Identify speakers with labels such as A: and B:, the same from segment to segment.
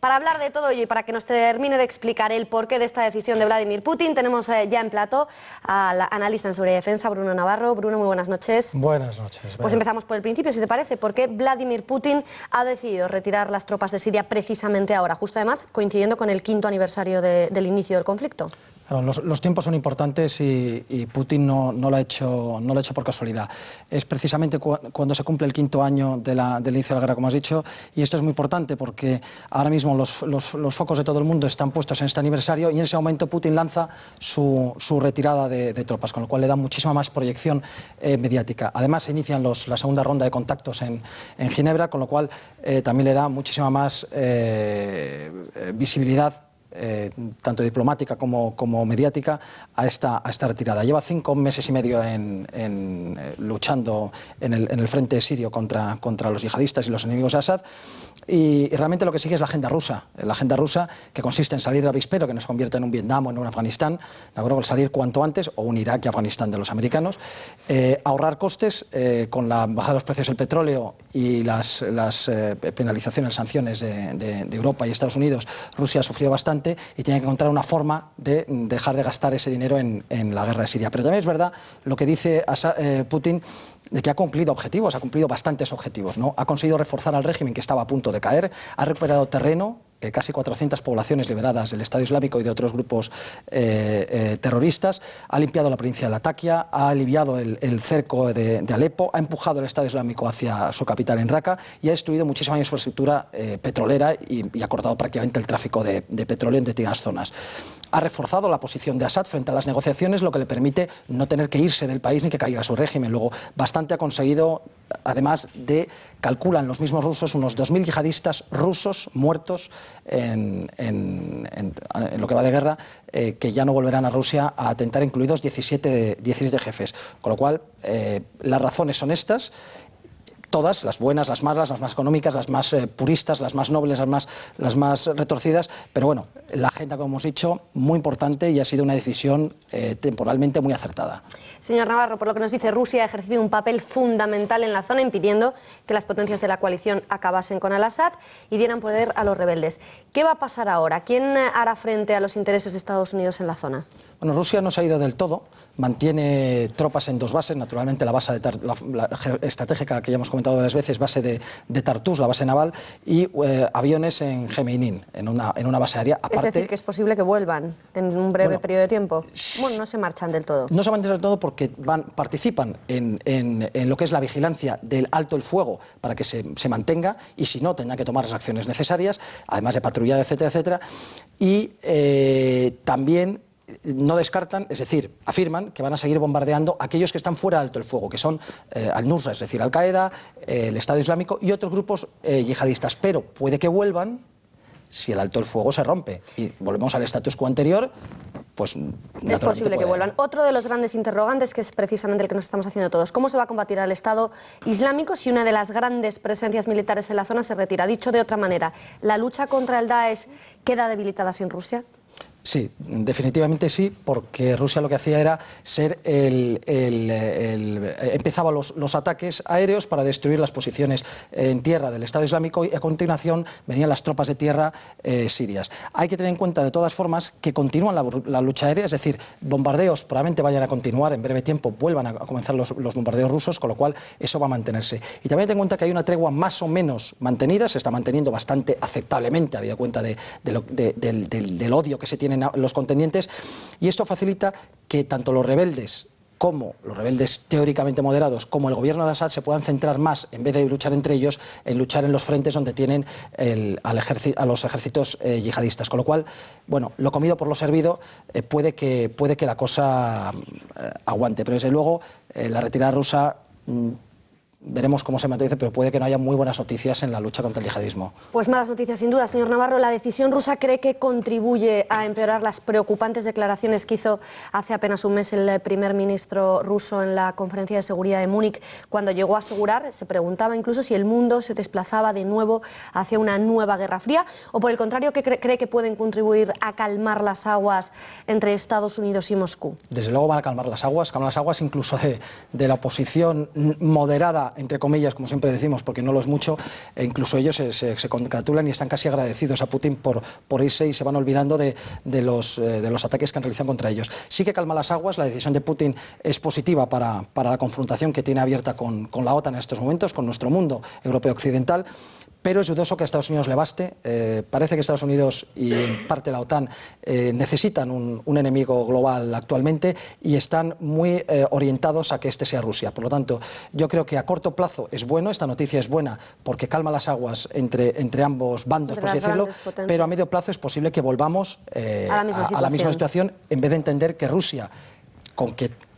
A: Para hablar de todo ello y para que nos termine de explicar el porqué de esta decisión de Vladimir Putin, tenemos ya en plató al analista en seguridad y defensa, Bruno Navarro. Bruno, muy buenas noches.
B: Buenas noches.
A: Pues empezamos por el principio, si te parece. ¿Por qué Vladimir Putin ha decidido retirar las tropas de Siria precisamente ahora, justo además coincidiendo con el 5º aniversario del inicio del conflicto?
B: Los tiempos son importantes y Putin no lo ha hecho por casualidad. Es precisamente cuando se cumple el 5º año del inicio de la guerra, como has dicho, y esto es muy importante porque ahora mismo los focos de todo el mundo están puestos en este aniversario y en ese momento Putin lanza su retirada de tropas, con lo cual le da muchísima más proyección mediática. Además se inician la segunda ronda de contactos en Ginebra, con lo cual también le da muchísima más visibilidad tanto diplomática como mediática a esta retirada. Lleva 5 meses y medio luchando en el frente sirio contra los yihadistas y los enemigos de Assad, y realmente lo que sigue es la agenda rusa que consiste en salir del avispero, que nos convierte en un Vietnam o en un Afganistán, de acuerdo, con salir cuanto antes, o un Irak y Afganistán de los americanos, ahorrar costes con la bajada de los precios del petróleo y las penalizaciones, sanciones de Europa y Estados Unidos. Rusia ha sufrido bastante y tiene que encontrar una forma de dejar de gastar ese dinero en la guerra de Siria. Pero también es verdad lo que dice Putin, de que ha cumplido objetivos, ha cumplido bastantes objetivos, ¿no? Ha conseguido reforzar al régimen que estaba a punto de caer, ha recuperado terreno, casi 400 poblaciones liberadas del Estado Islámico y de otros grupos terroristas, ha limpiado la provincia de Latakia, ha aliviado el cerco de Alepo, ha empujado el Estado Islámico hacia su capital en Raqqa y ha destruido muchísima infraestructura petrolera y ha cortado prácticamente el tráfico de petróleo en determinadas zonas. Ha reforzado la posición de Assad frente a las negociaciones, lo que le permite no tener que irse del país ni que caiga su régimen. Luego, bastante ha conseguido, además calculan los mismos rusos, unos 2.000 yihadistas rusos muertos en lo que va de guerra, que ya no volverán a Rusia a atentar, incluidos 17 jefes. Con lo cual, las razones son estas. Todas, las buenas, las malas, las más económicas, las más puristas, las más nobles, las más retorcidas, pero bueno, la agenda, como hemos dicho, muy importante y ha sido una decisión temporalmente muy acertada.
A: Señor Navarro, por lo que nos dice, Rusia ha ejercido un papel fundamental en la zona, impidiendo que las potencias de la coalición acabasen con al-Assad y dieran poder a los rebeldes. ¿Qué va a pasar ahora? ¿Quién hará frente a los intereses de Estados Unidos en la zona?
B: Bueno, Rusia no se ha ido del todo, mantiene tropas en 2 bases, naturalmente la base la estratégica que ya hemos comentado varias veces, base de Tartus, la base naval, y aviones en Gemeinin, en una base aérea. Aparte,
A: es decir, que es posible que vuelvan en un breve periodo de tiempo. Bueno, no se marchan del todo.
B: No se marchan del todo porque participan en lo que es la vigilancia del alto el fuego para que se mantenga, y si no, tendrán que tomar las acciones necesarias, además de patrullar, etcétera, etcétera. Y también no descartan, es decir, afirman que van a seguir bombardeando a aquellos que están fuera del alto el fuego, que son al-Nusra, es decir, Al-Qaeda, el Estado Islámico y otros grupos yihadistas, pero puede que vuelvan si el alto el fuego se rompe y volvemos al status quo anterior. Pues
A: es posible que vuelvan. Otro de los grandes interrogantes, que es precisamente el que nos estamos haciendo todos: ¿cómo se va a combatir al Estado Islámico si una de las grandes presencias militares en la zona se retira? Dicho de otra manera, ¿la lucha contra el Daesh queda debilitada sin Rusia?
B: Sí, definitivamente sí, porque Rusia lo que hacía era empezaba los ataques aéreos para destruir las posiciones en tierra del Estado Islámico y a continuación venían las tropas de tierra sirias. Hay que tener en cuenta de todas formas que continúan la lucha aérea, es decir, bombardeos probablemente vayan a continuar, en breve tiempo vuelvan a comenzar los bombardeos rusos, con lo cual eso va a mantenerse. Y también ten en cuenta que hay una tregua más o menos mantenida, se está manteniendo bastante aceptablemente, habida cuenta del odio que se tiene los contendientes, y esto facilita que tanto los rebeldes teóricamente moderados, como el gobierno de Assad se puedan centrar más, en vez de luchar entre ellos, en luchar en los frentes donde tienen a los ejércitos yihadistas. Con lo cual, bueno, lo comido por lo servido, puede que la cosa aguante, pero desde luego la retirada rusa veremos cómo se mantiene, pero puede que no haya muy buenas noticias en la lucha contra el yihadismo.
A: Pues malas noticias sin duda, señor Navarro. ¿La decisión rusa cree que contribuye a empeorar las preocupantes declaraciones que hizo hace apenas un mes el primer ministro ruso en la conferencia de seguridad de Múnich, cuando llegó a asegurar, se preguntaba incluso si el mundo se desplazaba de nuevo hacia una nueva guerra fría, o por el contrario, que cree que pueden contribuir a calmar las aguas entre Estados Unidos y Moscú?
B: Desde luego van a calmar las aguas incluso de la oposición moderada ayuda, entre comillas, como siempre decimos, porque no lo es mucho, e incluso ellos se congratulan y están casi agradecidos a Putin por irse y se van olvidando de los ataques que han realizado contra ellos. Sí que calma las aguas, la decisión de Putin es positiva para la confrontación que tiene abierta con la OTAN en estos momentos, con nuestro mundo europeo occidental, pero es dudoso que a Estados Unidos le baste. Parece que Estados Unidos y en parte la OTAN necesitan un enemigo global actualmente y están muy orientados a que este sea Rusia. Por lo tanto, yo creo que a corto plazo es bueno, esta noticia es buena porque calma las aguas entre ambos bandos, por así decirlo, pero a medio plazo es posible que volvamos a la misma situación en vez de entender que Rusia,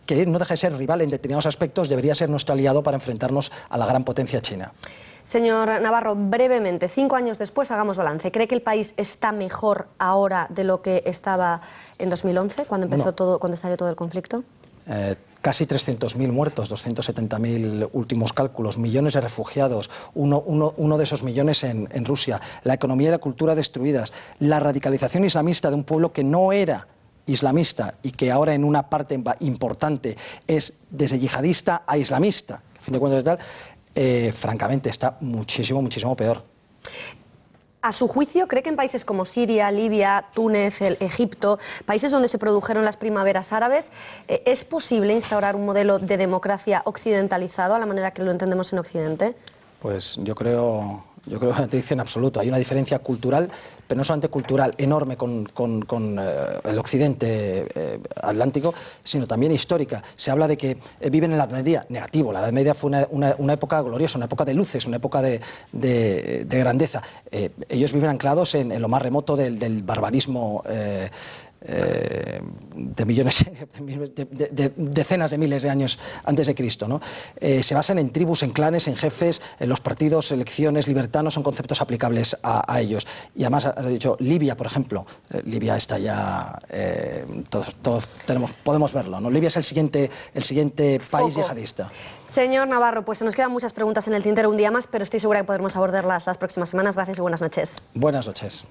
B: que no deja de ser rival en determinados aspectos, debería ser nuestro aliado para enfrentarnos a la gran potencia china.
A: Señor Navarro, brevemente, 5 años después, hagamos balance. ¿Cree que el país está mejor ahora de lo que estaba en 2011, cuando cuando estalló todo el conflicto?
B: Casi 300.000 muertos, 270.000 últimos cálculos, millones de refugiados, uno de esos millones en Rusia, la economía y la cultura destruidas, la radicalización islamista de un pueblo que no era islamista y que ahora en una parte importante es desde yihadista a islamista, a fin de cuentas y tal. Francamente está muchísimo peor.
A: A su juicio, ¿cree que en países como Siria, Libia, Túnez, Egipto, países donde se produjeron las primaveras árabes, es posible instaurar un modelo de democracia occidentalizado a la manera que lo entendemos en Occidente?
B: Pues yo creo que te dice en absoluto. Hay una diferencia cultural, pero no solamente cultural, enorme con el occidente atlántico, sino también histórica. Se habla de que viven en la Edad Media. Negativo, la Edad Media fue una época gloriosa, una época de luces, una época de grandeza. Ellos viven anclados en lo más remoto del barbarismo de millones, de decenas de miles de años antes de Cristo, ¿no? Se basan en tribus, en clanes, en jefes, en los partidos, elecciones, libertad, no son conceptos aplicables a ellos. Y además, has dicho, Libia, por ejemplo, Libia está ya, todos podemos verlo, ¿no? Libia es el siguiente país yihadista.
A: Señor Navarro, pues se nos quedan muchas preguntas en el tintero un día más, pero estoy segura que podremos abordarlas las próximas semanas. Gracias y buenas noches.
B: Buenas noches.